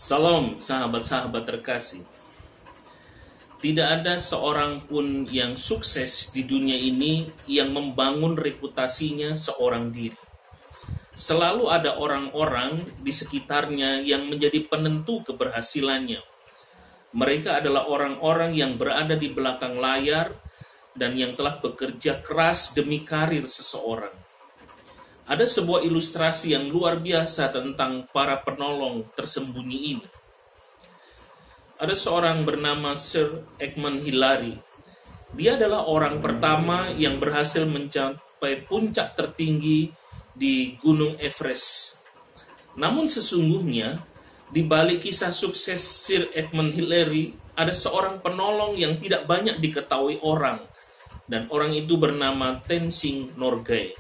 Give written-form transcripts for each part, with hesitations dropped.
Salam sahabat-sahabat terkasih. Tidak ada seorang pun yang sukses di dunia ini yang membangun reputasinya seorang diri. Selalu ada orang-orang di sekitarnya yang menjadi penentu keberhasilannya. Mereka adalah orang-orang yang berada di belakang layar dan yang telah bekerja keras demi karir seseorang. Ada sebuah ilustrasi yang luar biasa tentang para penolong tersembunyi ini. Ada seorang bernama Sir Edmund Hillary. Dia adalah orang pertama yang berhasil mencapai puncak tertinggi di Gunung Everest. Namun sesungguhnya, di balik kisah sukses Sir Edmund Hillary, ada seorang penolong yang tidak banyak diketahui orang, dan orang itu bernama Tenzing Norgay.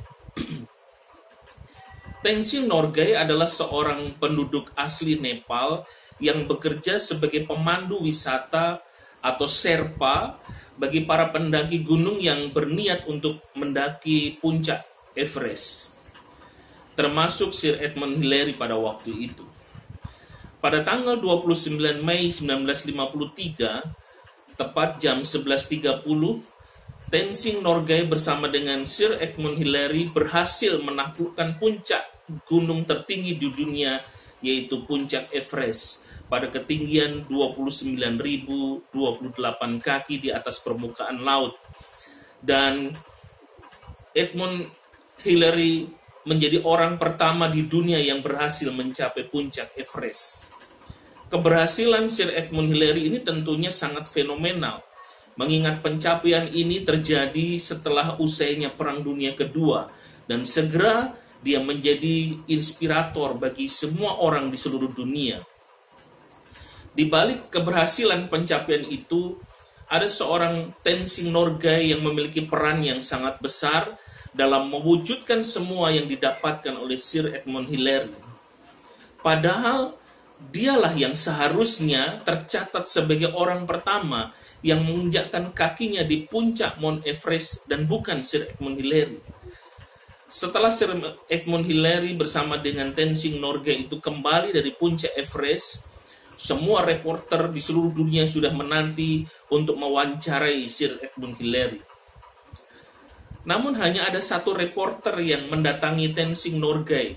Tenzing Norgay adalah seorang penduduk asli Nepal yang bekerja sebagai pemandu wisata atau Sherpa bagi para pendaki gunung yang berniat untuk mendaki puncak Everest, termasuk Sir Edmund Hillary pada waktu itu. Pada tanggal 29 Mei 1953, tepat jam 11.30, Tenzing Norgay bersama dengan Sir Edmund Hillary berhasil menaklukkan puncak gunung tertinggi di dunia, yaitu puncak Everest, pada ketinggian 29.028 kaki di atas permukaan laut. Dan Edmund Hillary menjadi orang pertama di dunia yang berhasil mencapai puncak Everest. Keberhasilan Sir Edmund Hillary ini tentunya sangat fenomenal, mengingat pencapaian ini terjadi setelah usainya Perang Dunia Kedua, dan segera dia menjadi inspirator bagi semua orang di seluruh dunia. Di balik keberhasilan pencapaian itu, ada seorang Tenzing Norgay yang memiliki peran yang sangat besar dalam mewujudkan semua yang didapatkan oleh Sir Edmund Hillary. Padahal dialah yang seharusnya tercatat sebagai orang pertama yang menginjakkan kakinya di puncak Mount Everest dan bukan Sir Edmund Hillary. Setelah Sir Edmund Hillary bersama dengan Tenzing Norgay itu kembali dari puncak Everest, semua reporter di seluruh dunia sudah menanti untuk mewawancarai Sir Edmund Hillary. Namun hanya ada satu reporter yang mendatangi Tenzing Norgay.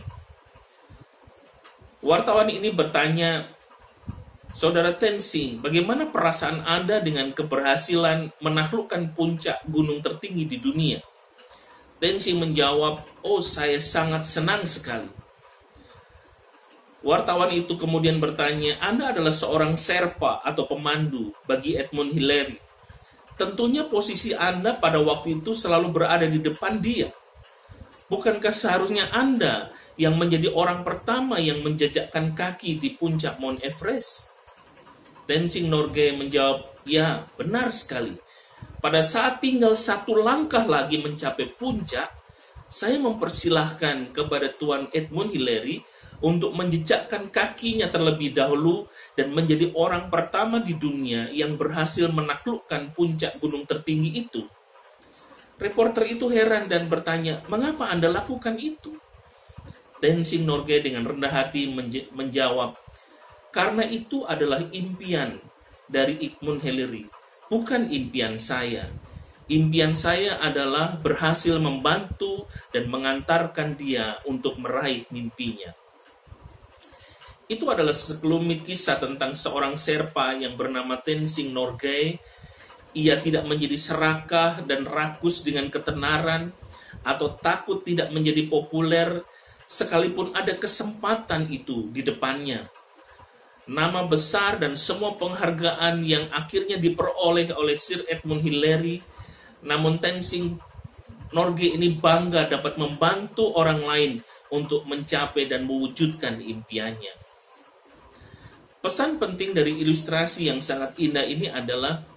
Wartawan ini bertanya, "Saudara Tenzing, bagaimana perasaan Anda dengan keberhasilan menaklukkan puncak gunung tertinggi di dunia?" Tenzing menjawab, "Oh, saya sangat senang sekali." Wartawan itu kemudian bertanya, "Anda adalah seorang Sherpa atau pemandu bagi Edmund Hillary. Tentunya posisi Anda pada waktu itu selalu berada di depan dia. Bukankah seharusnya Anda yang menjadi orang pertama yang menjejakkan kaki di puncak Mount Everest?" Tenzing Norgay menjawab, "Ya, benar sekali. Pada saat tinggal satu langkah lagi mencapai puncak, saya mempersilahkan kepada Tuan Edmund Hillary untuk menjejakkan kakinya terlebih dahulu dan menjadi orang pertama di dunia yang berhasil menaklukkan puncak gunung tertinggi itu." Reporter itu heran dan bertanya, "Mengapa Anda lakukan itu?" Tenzing Norgay dengan rendah hati menjawab, "Karena itu adalah impian dari Edmund Hillary, bukan impian saya. Impian saya adalah berhasil membantu dan mengantarkan dia untuk meraih mimpinya." Itu adalah sekelumit kisah tentang seorang Sherpa yang bernama Tenzing Norgay. Ia tidak menjadi serakah dan rakus dengan ketenaran atau takut tidak menjadi populer sekalipun ada kesempatan itu di depannya. Nama besar dan semua penghargaan yang akhirnya diperoleh oleh Sir Edmund Hillary, namun Tenzing Norgay ini bangga dapat membantu orang lain untuk mencapai dan mewujudkan impiannya. Pesan penting dari ilustrasi yang sangat indah ini adalah,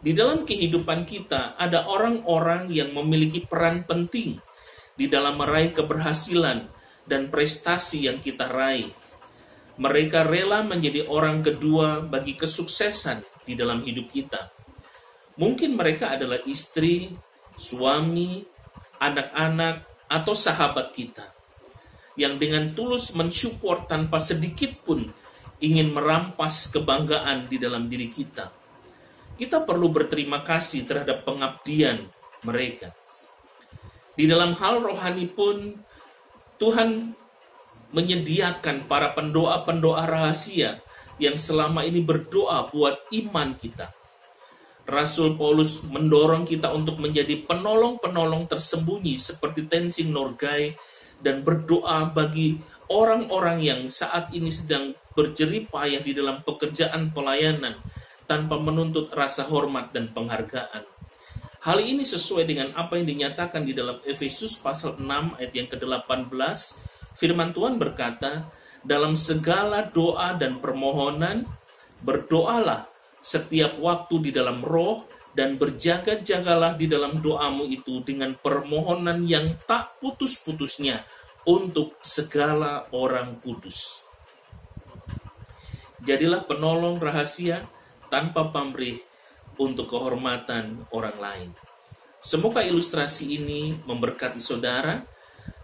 di dalam kehidupan kita ada orang-orang yang memiliki peran penting di dalam meraih keberhasilan dan prestasi yang kita raih. Mereka rela menjadi orang kedua bagi kesuksesan di dalam hidup kita. Mungkin mereka adalah istri, suami, anak-anak, atau sahabat kita, yang dengan tulus mensupport tanpa sedikit pun ingin merampas kebanggaan di dalam diri kita. Kita perlu berterima kasih terhadap pengabdian mereka. Di dalam hal rohani pun, Tuhan menyediakan para pendoa-pendoa rahasia yang selama ini berdoa buat iman kita. Rasul Paulus mendorong kita untuk menjadi penolong-penolong tersembunyi seperti Tenzing Norgay dan berdoa bagi orang-orang yang saat ini sedang berjerih payah di dalam pekerjaan pelayanan tanpa menuntut rasa hormat dan penghargaan. Hal ini sesuai dengan apa yang dinyatakan di dalam Efesus pasal 6 ayat yang ke-18. Firman Tuhan berkata, dalam segala doa dan permohonan, berdoalah setiap waktu di dalam roh dan berjaga-jagalah di dalam doamu itu dengan permohonan yang tak putus-putusnya untuk segala orang kudus. Jadilah penolong rahasia tanpa pamrih untuk kehormatan orang lain. Semoga ilustrasi ini memberkati saudara.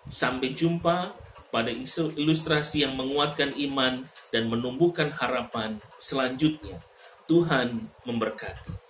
Sampai jumpa pada ilustrasi yang menguatkan iman dan menumbuhkan harapan selanjutnya. Tuhan memberkati.